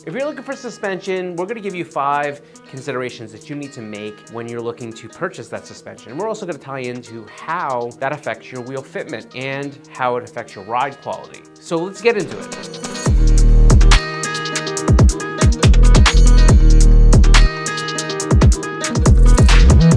If you're looking for suspension, we're gonna give you 5 considerations that you need to make when you're looking to purchase that suspension. And we're also gonna tie into how that affects your wheel fitment and how it affects your ride quality. So let's get into it.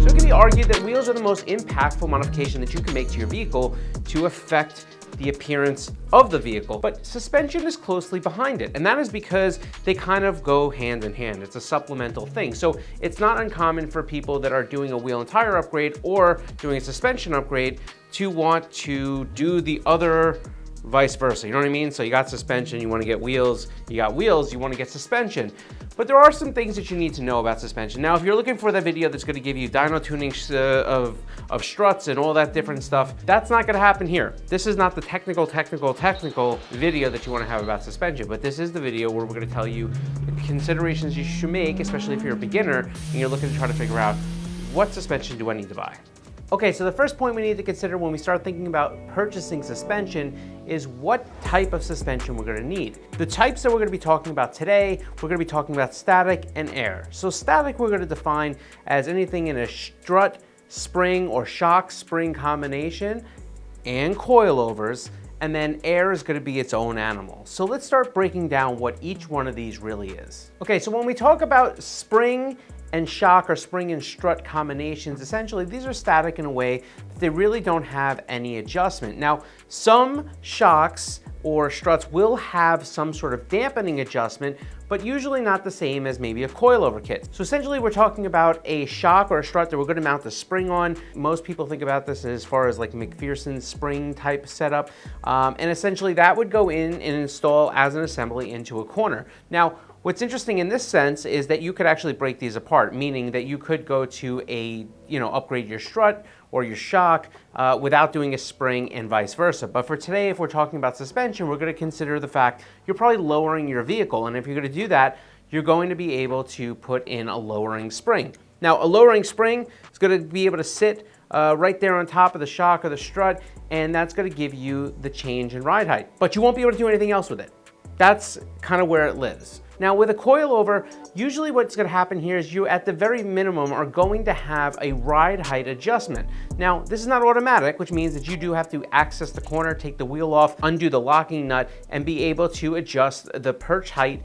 So it can be argued that wheels are the most impactful modification that you can make to your vehicle to affect the appearance of the vehicle, but suspension is closely behind it. And that is because they kind of go hand in hand. It's a supplemental thing. So it's not uncommon for people that are doing a wheel and tire upgrade or doing a suspension upgrade to want to do the other vice versa, you know what I mean? So you got suspension, you wanna get wheels, you got wheels, you wanna get suspension. But there are some things that you need to know about suspension. Now, if you're looking for that video that's gonna give you dyno tuning of struts and all that different stuff, that's not gonna happen here. This is not the technical video that you wanna have about suspension, but this is the video where we're gonna tell you the considerations you should make, especially if you're a beginner and you're looking to try to figure out what suspension do I need to buy. Okay, so the first point we need to consider when we start thinking about purchasing suspension is what type of suspension we're gonna need. The types that we're gonna be talking about today, we're gonna be talking about static and air. So static we're gonna define as anything in a strut, spring, or shock spring combination and coilovers, and then air is gonna be its own animal. So let's start breaking down what each one of these really is. Okay, so when we talk about spring and shock or spring and strut combinations, essentially these are static in a way that they really don't have any adjustment. Now, some shocks or struts will have some sort of dampening adjustment, but usually not the same as maybe a coilover kit. So essentially we're talking about a shock or a strut that we're gonna mount the spring on. Most people think about this as far as like McPherson's spring type setup. And essentially that would go in and install as an assembly into a corner. Now, what's interesting in this sense is that you could actually break these apart, meaning that you could go to upgrade your strut or your shock without doing a spring and vice versa. But for today, if we're talking about suspension, we're gonna consider the fact you're probably lowering your vehicle. And if you're gonna do that, you're going to be able to put in a lowering spring. Now, a lowering spring is gonna be able to sit right there on top of the shock or the strut, and that's gonna give you the change in ride height. But you won't be able to do anything else with it. That's kind of where it lives. Now with a coilover, usually what's gonna happen here is you at the very minimum are going to have a ride height adjustment. Now this is not automatic, which means that you do have to access the corner, take the wheel off, undo the locking nut, and be able to adjust the perch height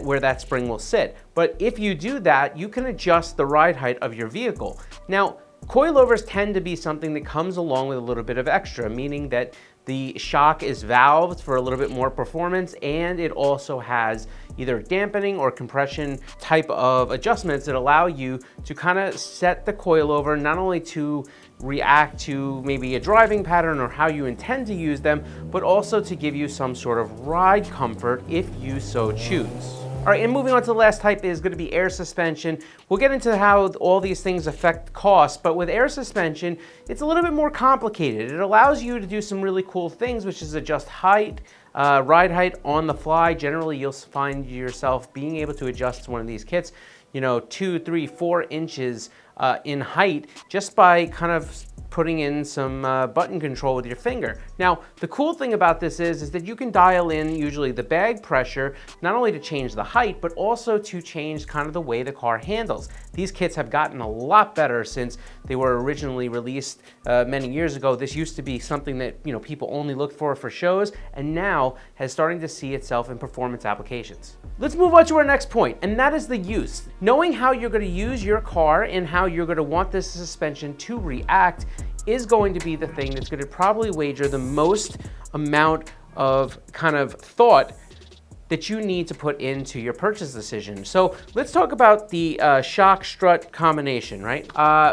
where that spring will sit. But if you do that, you can adjust the ride height of your vehicle. Now, coilovers tend to be something that comes along with a little bit of extra, meaning that the shock is valved for a little bit more performance, and it also has either dampening or compression type of adjustments that allow you to kind of set the coilover not only to react to maybe a driving pattern or how you intend to use them, but also to give you some sort of ride comfort if you so choose. All right, and moving on to the last type is going to be air suspension. We'll get into how all these things affect cost, but with air suspension, it's a little bit more complicated. It allows you to do some really cool things, which is adjust height, ride height on the fly. Generally, you'll find yourself being able to adjust one of these kits, 2, 3, 4 inches in height just by kind of putting in some button control with your finger. Now, the cool thing about this is that you can dial in usually the bag pressure, not only to change the height, but also to change kind of the way the car handles. These kits have gotten a lot better since they were originally released many years ago. This used to be something that people only looked for shows, and now has starting to see itself in performance applications. Let's move on to our next point, and that is the use. Knowing how you're gonna use your car and how you're gonna want this suspension to react is going to be the thing that's going to probably wager the most amount of kind of thought that you need to put into your purchase decision. So let's talk about the shock strut combination, right?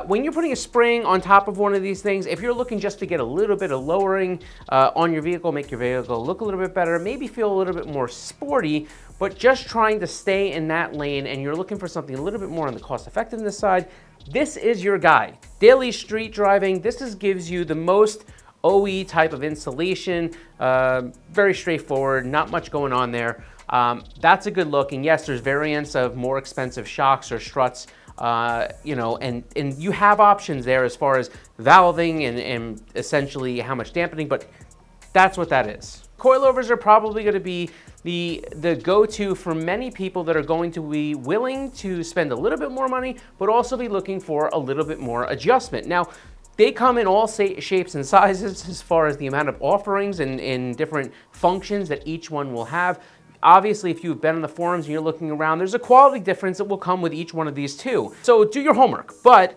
When you're putting a spring on top of one of these things, if you're looking just to get a little bit of lowering on your vehicle, make your vehicle look a little bit better, maybe feel a little bit more sporty, but just trying to stay in that lane and you're looking for something a little bit more on the cost effectiveness side, this is your guy. Daily street driving, gives you the most OE type of installation, very straightforward, not much going on there. That's a good look, and yes, there's variants of more expensive shocks or struts, and you have options there as far as valving and essentially how much dampening, but that's what that is. Coilovers are probably going to be the go-to for many people that are going to be willing to spend a little bit more money, but also be looking for a little bit more adjustment. Now, they come in all shapes and sizes as far as the amount of offerings and different functions that each one will have. Obviously, if you've been on the forums and you're looking around, there's a quality difference that will come with each one of these too. So do your homework. But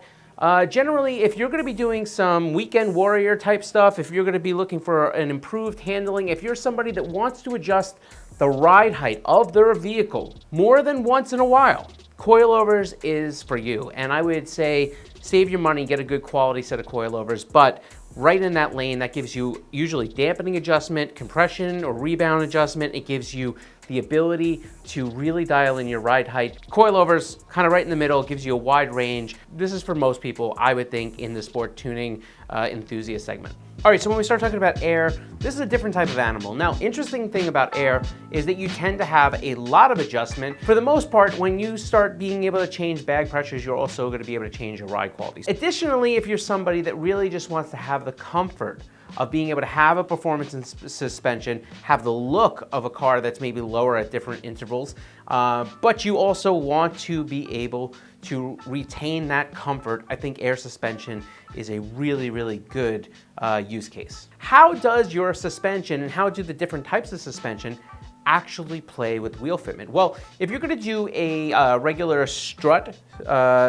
generally, if you're going to be doing some weekend warrior type stuff, if you're going to be looking for an improved handling, if you're somebody that wants to adjust the ride height of their vehicle more than once in a while, coilovers is for you. And I would say save your money, get a good quality set of coilovers, but right in that lane, that gives you usually dampening adjustment, compression or rebound adjustment. It gives you the ability to really dial in your ride height. Coilovers, kind of right in the middle, gives you a wide range. This is for most people, I would think, in the sport tuning enthusiast segment. All right, so when we start talking about air, this is a different type of animal. Now, interesting thing about air is that you tend to have a lot of adjustment. For the most part, when you start being able to change bag pressures, you're also going to be able to change your ride qualities. Additionally, if you're somebody that really just wants to have the comfort of being able to have a performance in suspension, have the look of a car that's maybe lower at different intervals, but you also want to be able to retain that comfort, I think air suspension is a really, really good use case. How does your suspension and how do the different types of suspension actually play with wheel fitment? Well, if you're going to do a regular strut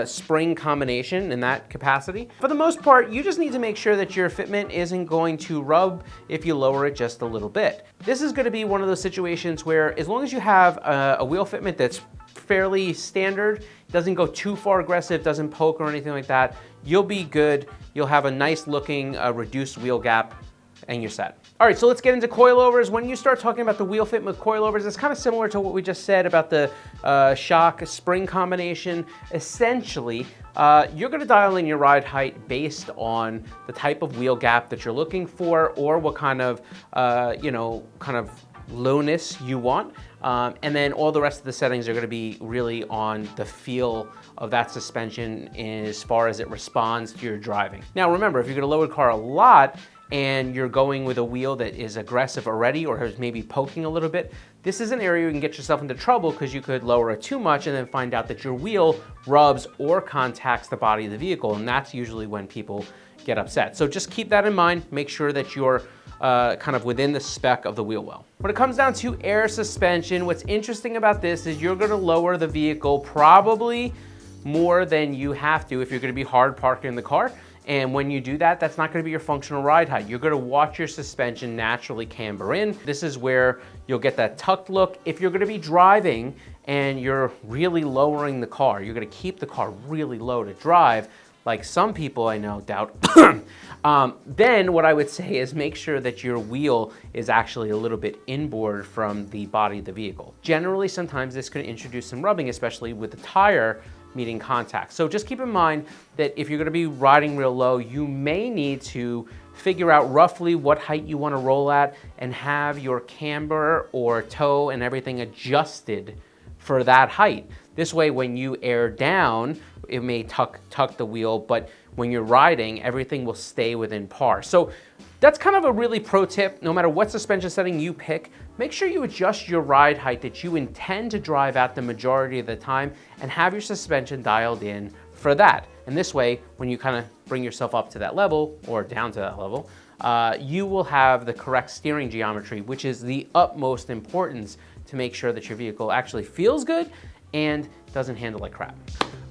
spring combination in that capacity, for the most part, you just need to make sure that your fitment isn't going to rub if you lower it just a little bit. This is going to be one of those situations where as long as you have a wheel fitment that's fairly standard, doesn't go too far aggressive, doesn't poke or anything like that, you'll be good. You'll have a nice looking reduced wheel gap and you're set. All right, so let's get into coilovers. When you start talking about the wheel fit with coilovers, it's kind of similar to what we just said about the shock spring combination. Essentially, you're gonna dial in your ride height based on the type of wheel gap that you're looking for or what kind of, kind of lowness you want. And then all the rest of the settings are gonna be really on the feel of that suspension as far as it responds to your driving. Now remember, if you're gonna lower the car a lot, and you're going with a wheel that is aggressive already or is maybe poking a little bit, this is an area you can get yourself into trouble because you could lower it too much and then find out that your wheel rubs or contacts the body of the vehicle, and that's usually when people get upset. So just keep that in mind, make sure that you're kind of within the spec of the wheel well. When it comes down to air suspension, what's interesting about this is you're gonna lower the vehicle probably more than you have to if you're gonna be hard parking the car. And when you do that, that's not gonna be your functional ride height. You're gonna watch your suspension naturally camber in. This is where you'll get that tucked look. If you're gonna be driving and you're really lowering the car, you're gonna keep the car really low to drive, like some people I know doubt, then what I would say is make sure that your wheel is actually a little bit inboard from the body of the vehicle. Generally, sometimes this could introduce some rubbing, especially with the tire meeting contact. So just keep in mind that if you're gonna be riding real low, you may need to figure out roughly what height you wanna roll at and have your camber or toe and everything adjusted for that height. This way, when you air down, it may tuck the wheel, but when you're riding, everything will stay within par. So that's kind of a really pro tip. No matter what suspension setting you pick, make sure you adjust your ride height that you intend to drive at the majority of the time and have your suspension dialed in for that. And this way, when you kind of bring yourself up to that level or down to that level, you will have the correct steering geometry, which is the utmost importance to make sure that your vehicle actually feels good and doesn't handle like crap.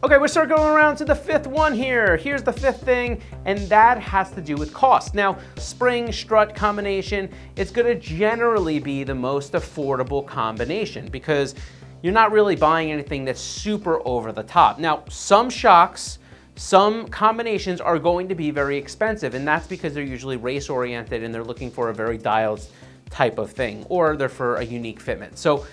Okay, we'll start going around to the fifth one here. Here's the fifth thing, and that has to do with cost. Now, spring strut combination, it's gonna generally be the most affordable combination because you're not really buying anything that's super over the top. Now, some shocks, some combinations are going to be very expensive, and that's because they're usually race oriented and they're looking for a very dialed type of thing, or they're for a unique fitment. So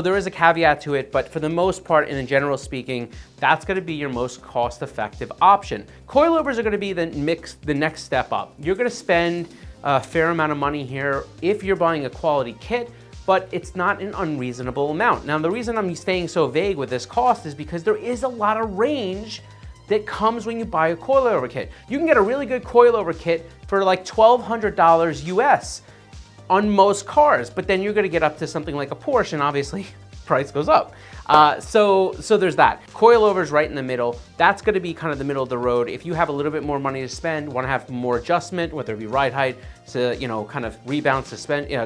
there is a caveat to it, but for the most part, and in general speaking, that's gonna be your most cost-effective option. Coilovers are gonna be the next step up. You're gonna spend a fair amount of money here if you're buying a quality kit, but it's not an unreasonable amount. Now, the reason I'm staying so vague with this cost is because there is a lot of range that comes when you buy a coilover kit. You can get a really good coilover kit for like $1,200 US. on most cars, but then you're gonna get up to something like a Porsche and obviously price goes up. So there's that. Coilovers right in the middle. That's gonna be kind of the middle of the road. If you have a little bit more money to spend, wanna have more adjustment, whether it be ride height, to, kind of rebound,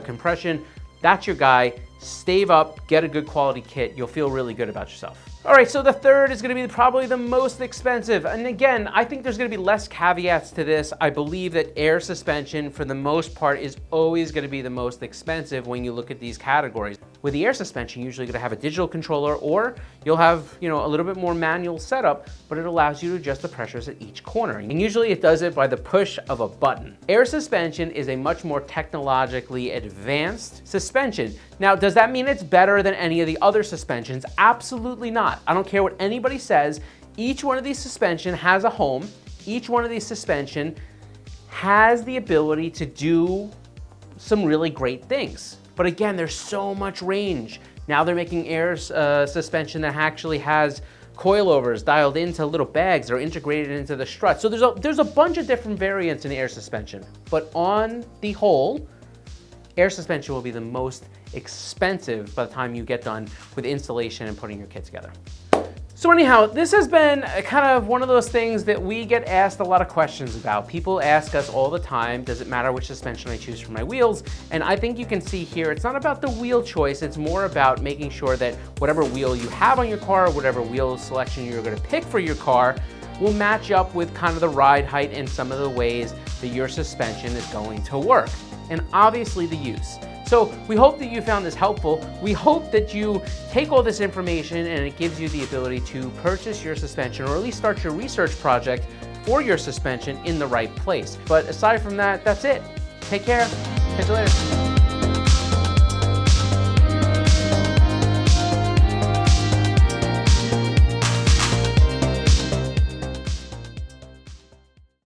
compression, that's your guy. Stave up, get a good quality kit. You'll feel really good about yourself. All right, so the third is gonna be probably the most expensive. And again, I think there's gonna be less caveats to this. I believe that air suspension, for the most part, is always gonna be the most expensive when you look at these categories. With the air suspension, you're usually gonna have a digital controller, or you'll have a little bit more manual setup, but it allows you to adjust the pressures at each corner. And usually it does it by the push of a button. Air suspension is a much more technologically advanced suspension. Now, does that mean it's better than any of the other suspensions? Absolutely not. I don't care what anybody says. Each one of these suspension has a home. Each one of these suspension has the ability to do some really great things. But again, there's so much range. Now they're making air suspension that actually has coilovers dialed into little bags that are integrated into the strut. So there's a bunch of different variants in the air suspension. But on the whole, air suspension will be the most expensive by the time you get done with installation and putting your kit together. So anyhow, this has been kind of one of those things that we get asked a lot of questions about. People ask us all the time, does it matter which suspension I choose for my wheels? And I think you can see here, it's not about the wheel choice, it's more about making sure that whatever wheel you have on your car, whatever wheel selection you're gonna pick for your car, will match up with kind of the ride height and some of the ways that your suspension is going to work. And obviously the use. So we hope that you found this helpful. We hope that you take all this information and it gives you the ability to purchase your suspension, or at least start your research project for your suspension in the right place. But aside from that, that's it. Take care. Catch you later.